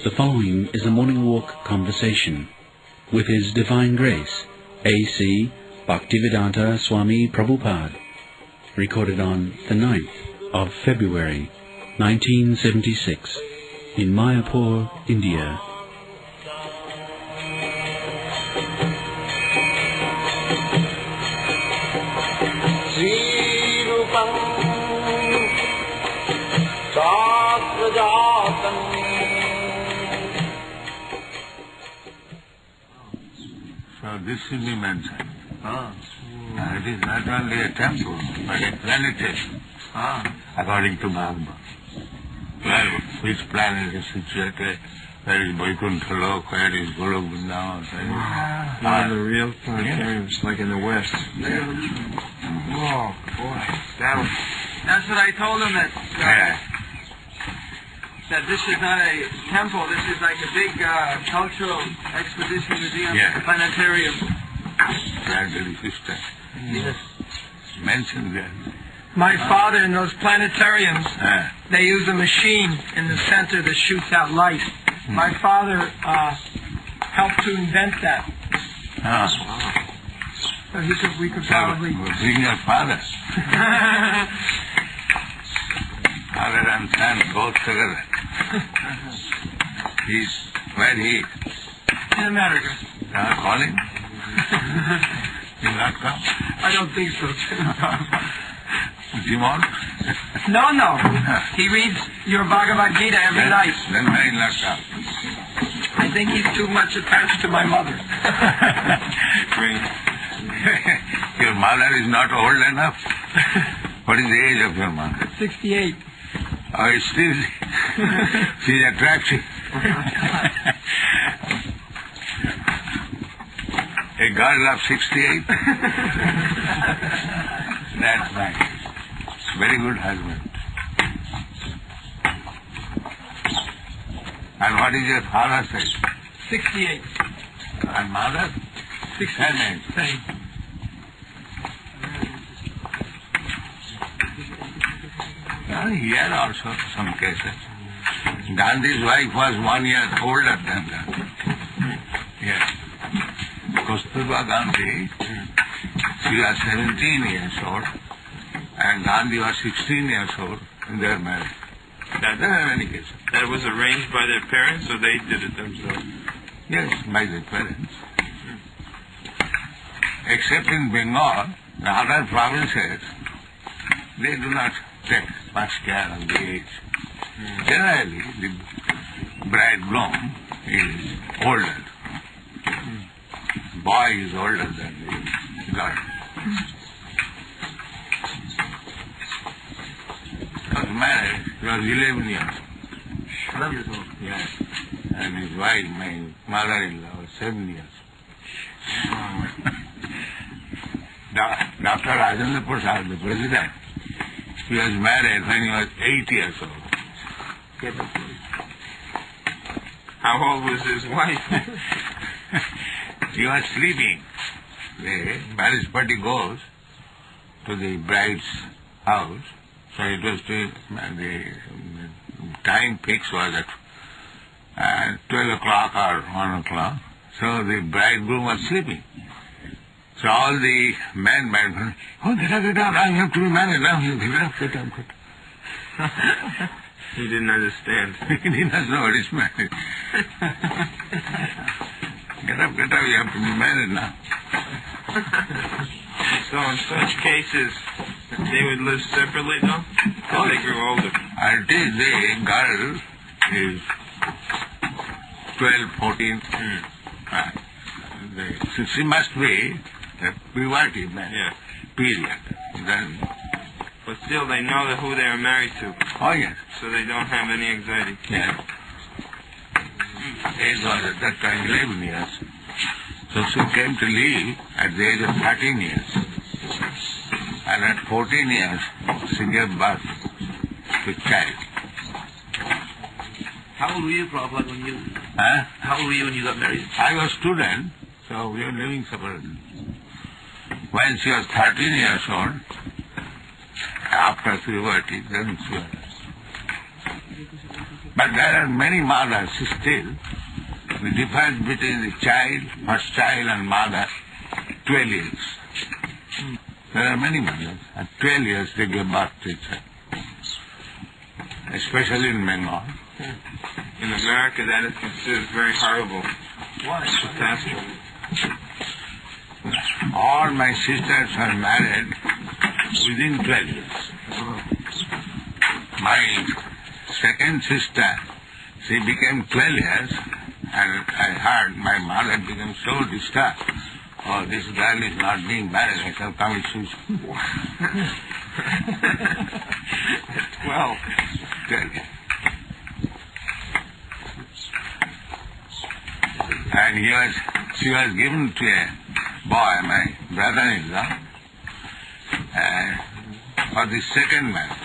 The following is a morning walk conversation with His Divine Grace, A.C. Bhaktivedanta Swami Prabhupada, recorded on the 9th of February 1976 in Mayapur, India. So this is the mansion. It is not only a temple, but a planetarium, according to Bhagavad. Which planet is situated, where is Vaikuntha Lok, where is Golok Vrindavan. One of the real planetariums, like in the West. Oh, boy. That's what I told him, that this is not a temple, this is like a big cultural exposition museum, planetarium. Planetary system. Yes. Mentioned there. My father, in those planetariums, they use a machine in the center that shoots out light. My father helped to invent that. So he said we could probably... Bring your father. Father and son both together. Where he is? In America. Calling? He'll not come? I don't think so. Jimon? No. He reads your Bhagavad Gita every night. Then why he'll not come? I think he's too much attached to my mother. Your mother is not old enough? What is the age of your mother? 68. Oh, it's still... She's attractive. A girl of 68? That's nice. Very good husband. And what is your father say? 68. And mother? 68. Same. Here also some cases. Gandhi's wife was 1 year older than that. Yes. Kasturba Gandhi, she was 17 years old, and Gandhi was 16 years old, and they were married. There are many cases. That was arranged by their parents, or they did it themselves? Yes, by their parents. Except in Bengal, the other provinces, they do not take much care of the age. Generally, the bridegroom is older. Boy is older than the girl. He was married, he was 11 years. 11 years old. Yes. And his wife, my mother-in-law, was 7 years. Dr. Rajendra Prasad, the president, he was married when he was 8 years old. How old was his wife? He was sleeping. The marriage party goes to the bride's house. So it was the time fix was at 12 o'clock or 1 o'clock. So the bridegroom was sleeping. So all the men, oh, get up, I have to be married now. Get up. He didn't understand. He did not know what is married. Get up, you have to be married now. So in such cases, they would live separately though? As they grew older? Until the girl is 12, 14. So she must be a puberty period. Then, but still they know who they are married to. Oh yes. So they don't have any anxiety. Yeah. Age was at that time 11 years. So she came to live at the age of 13 years. And at 14 years, she gave birth to a child. How old were you, Prabhupada, how old were you when you got married? I was student, so we were living separately. When she was 13 years old, after puberty, then she was. But there are many mothers still. The difference between the child, first child and mother, 12 years. There are many mothers. At 12 years they give birth to each other. Especially in Bengal. In America, that is considered very horrible. Why? Catastrophe. All my sisters are married within 12 years. My second sister, she became 12 years, and I heard my mother became so disturbed. Oh, this girl is not being married, I shall commit suicide. 12. 12 years. And she was given to a boy, my brother-in-law, for the second marriage.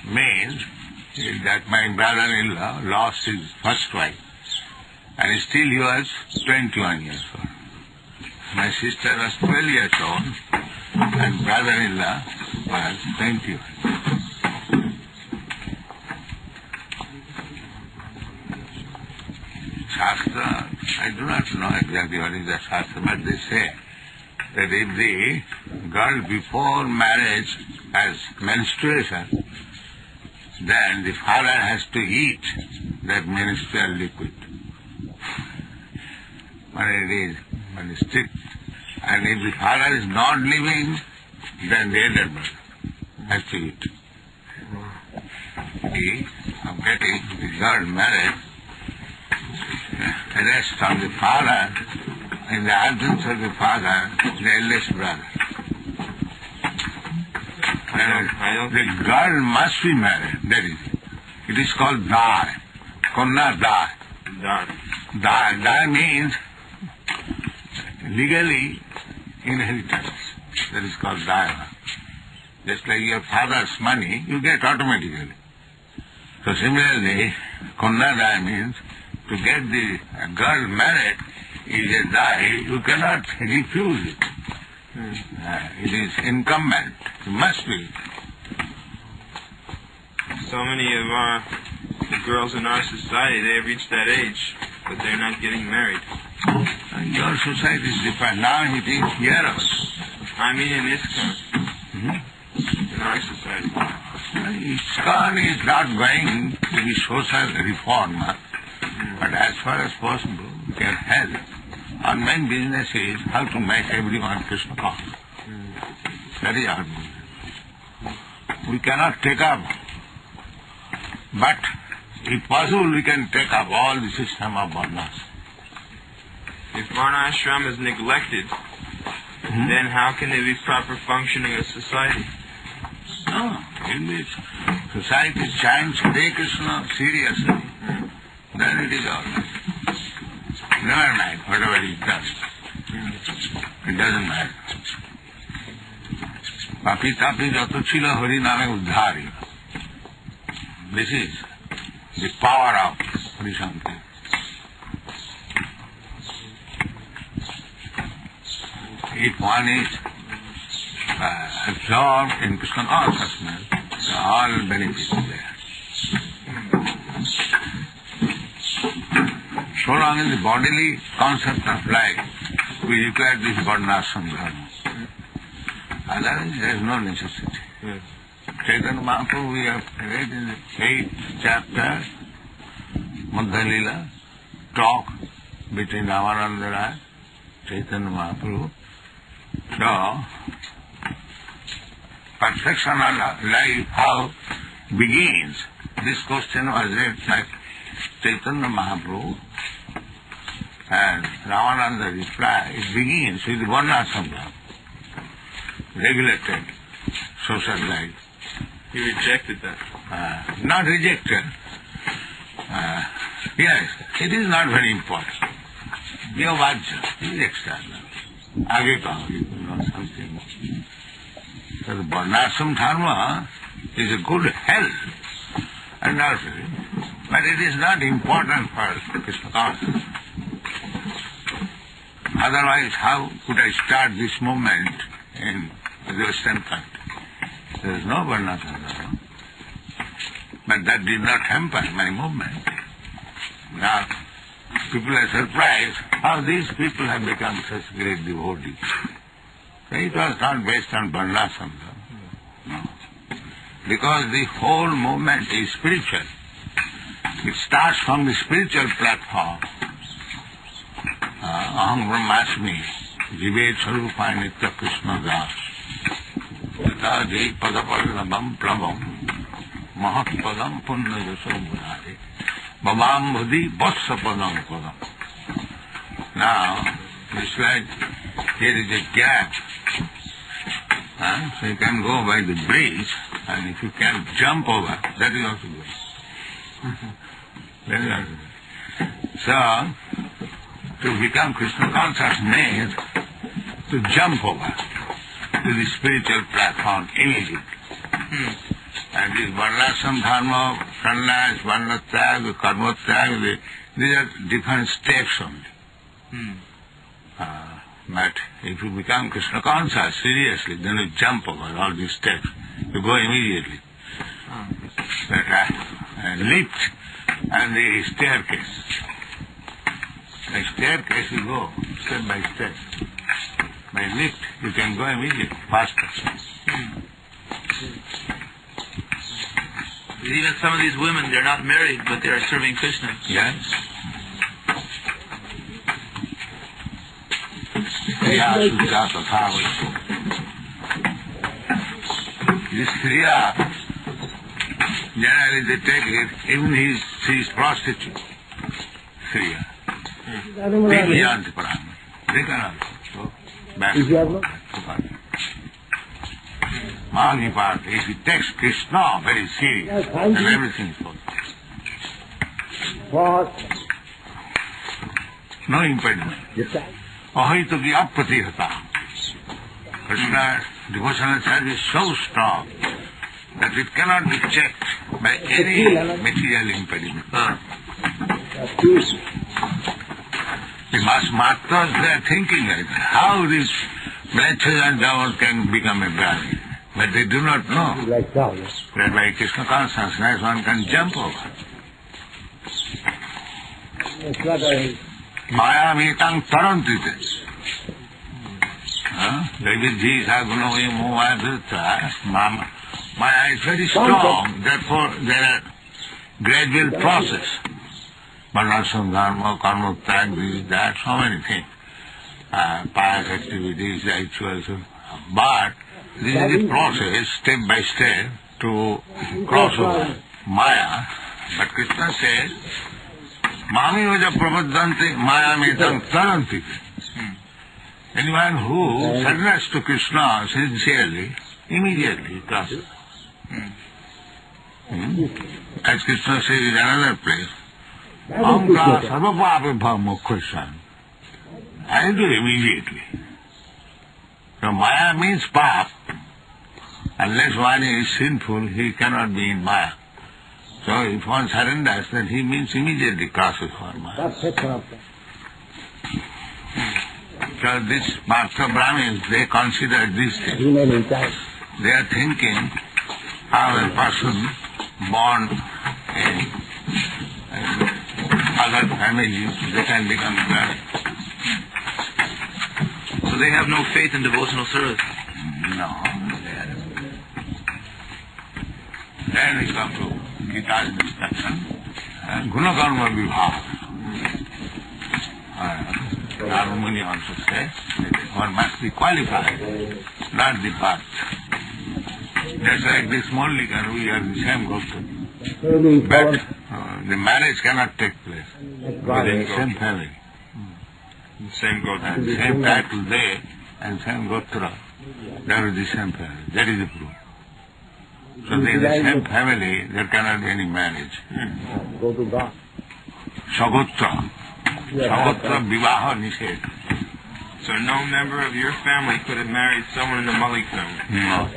Means that my brother-in-law lost his first wife, and still he was 21 years old. My sister was 12 years old, and brother-in-law was 21. Shastra, I do not know exactly what is the Shastra, but they say that if the girl before marriage has menstruation, then the father has to eat that menstrual liquid. When it is strict. And if the father is not living, then the elder brother has to eat. He, of getting the girl married, rests on the father, in the absence of the father, the eldest brother. The girl must be married, that is it. It is called Dai. Konna Dai. Dai means legally inheritance. That is called Dai. Just like your father's money, you get automatically. So similarly, Konna Dai means to get the girl married is a Dai, you cannot refuse it. It is incumbent. It must be. So many of the girls in our society, they have reached that age, but they're not getting married. Your society is different. Now it is here also. I mean in this country. In our society. ISKCON is not going to be social reform, but as far as possible, we can help. Our main business is how to make everyone Krishna conscious. That is our business. We cannot take up, but if possible, we can take up all the system of varnas. If varna ashram is neglected, then how can there be proper functioning of society? No, in this society chants Hare Krishna seriously, then it is all right. Never mind, whatever it does. It doesn't matter. Papi tapi jato chila hari name uddhari. This is the power of Hari Sankirtan. If one is absorbed in Krishna consciousness, all benefits are there. So long as the bodily concept of life, we require this varnashram dharma. Otherwise, there is no necessity. Chaitanya Mahaprabhu, we have read in the 8th chapter, Madhya Lila, talk between Ramananda and Chaitanya Mahaprabhu. So, perfection of life, how begins? This question was raised by Chaitanya Mahaprabhu, and Ramananda replied, it begins with the varnashram dharma, regulated social life. He rejected that. Not rejected. Yes, it is not very important. Vyavajja is external. Age kaho, something. So the varnashram dharma is a good help and nursery, But it is not important for Krishna consciousness. Otherwise, how could I start this movement in the Western country? There is no Varnasandharma. But that did not hamper my movement. Now, people are surprised how these people have become such great devotees. So it was not based on Varnasandharma. No. Because the whole movement is spiritual. It starts from the spiritual platform. Aham Brahmasmi, Jivet Sarupaya Nitya Krishna Das, Yata Jai Padapallabam Prabham, Mahat Padam Punna Yasambhadare, Babam Bhudi Vatsa Padam Padam. Now, it's like here is a gap. So you can go by the bridge, and if you can jump over, that is also good. That is also good. So, to become Krishna conscious means to jump over to the spiritual platform immediately. And this Varnasam Dharma, Sannyas, Varnatyag, Karmatyag, these are different steps only. But if you become Krishna conscious seriously, then you jump over all these steps. You go immediately. That lift and the staircase. By staircase you go, step by step. By lift you can go immediately, faster. Even some of these women, they're not married, but they are serving Krishna. Yes. Kriya Sudha Tatha Vastu. This Kriya, generally they take it, even she is prostitute. Kriya. They can also back. Magi part, if he takes Krishna very serious, then everything is possible. No impediment. Ahita ki apratihata. Krishna's devotional charge is so strong that it cannot be checked by any material impediment. The masters, they are thinking like that. How these branches and down can become a brahmin. But they do not know that by Krishna consciousness one can jump over. Mayamitam tarantite. Davidji Sagunovi Muvadutta. Maya is very strong, therefore there are gradual process. Varnasam Dharma, Karma, Tag, this, that, so many things. Pious activities, rituals. But this is the process, step by step, to cross over Maya. But Krishna says, Mami vaja prabhaddante Maya metam taranti. Anyone who surrenders to Krishna sincerely, immediately crosses. As Krishna says in another place, Amka sarvapapabha mokshan. I do immediately. So Maya means pap. Unless one is sinful, he cannot be in Maya. So if one surrenders, then he means immediately crosses for Maya. So this Bhakta Brahmins, they consider these things. They are thinking how a person born in other families, they can become Brahmin. So they have no faith in devotional service? No. Then we come to Gita's instruction, Gunakarma Vibhav. Narumuni also says that one must be qualified, not the birth. Just like this Mallika, we are the same Gopta. But the marriage cannot take place within the same family. Same Gotra. And same title there and same Gotra. That is the same family. That is the proof. So in the same family there cannot be any marriage. Sagotra. Sagotra Vivaha Nished. So no member of your family could have married someone in the Malik family? No.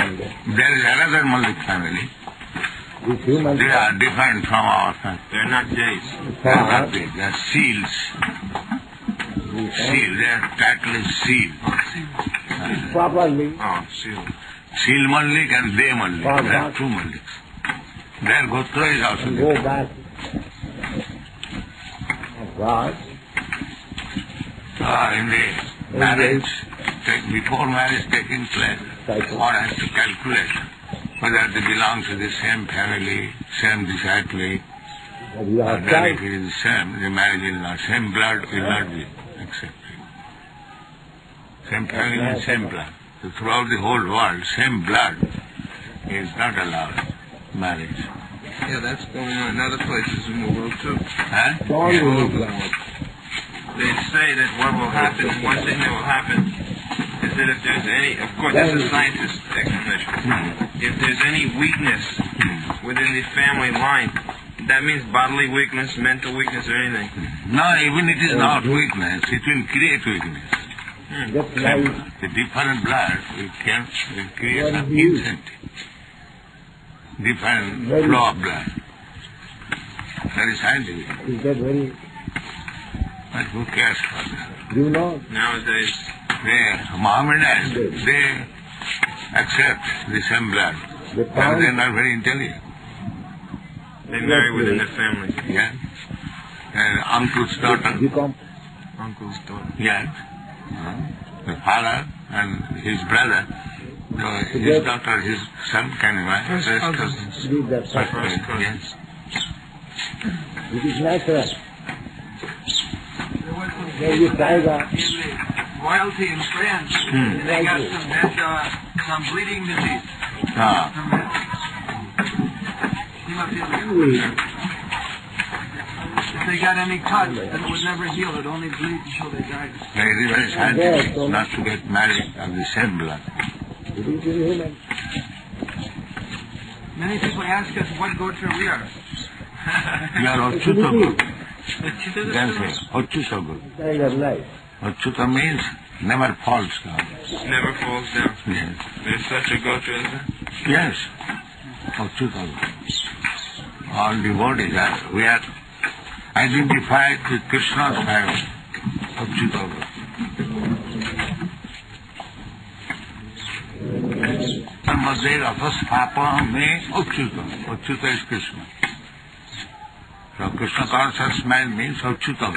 There is another Malik family. They are different from our family. They're not days. They are not big. They are seals. Seal. Their title is seal. Oh, seal. Seal Mallik and they Mallik. There are two Malliks. Their Gotra is also Go different. back. God. In the marriage, before marriage taking place, one has to calculate whether they belong to the same family, same disciple, You and have then tried. if it is the same, the marriage will not, same blood will not be accepted. Same family and same blood. So throughout the whole world, same blood is not allowed, marriage. Yeah, that's going on in other places in the world too. Huh? All Yeah. over the world. They say that what will happen, one thing that will happen is that if there's any, of course this is a scientist's explanation, if there's any weakness within the family line, that means bodily weakness, mental weakness, or anything. No, even it is not weakness, it will create weakness. Just like The different blood will create some incentive. Different flow of blood. Very scientific. is that very, But who cares for that? you know, Nowadays, Mohammedans, they accept the same blood. they But found they are not very intelligent. they marry within their family. Yeah? And uncle's daughter. become Uncle's daughter. Yes. The father and his brother, his daughter, his son can marry. First cousins. leave that First suffering. cousins. It is natural. When you try that, Royalty in France, they got some bleeding disease. Ah. If they got any cuts, then it would never heal. It only bleed until they died. Very, very scientific not to get married of the same blood. it is inhuman. Many people ask us what gotra we are. You are Achyuta. Then say, Achyuta. Kind of life. Achyuta means never falls down. Never falls down. Yes. There's such a gotra as that. Yes. Achyuta. All devotees are, we are identified with Krishna's family. Achyuta. Namaste Rathas Papa Me Achyuta. Achyuta is Krishna. So Krishna conscious man means Achyuta.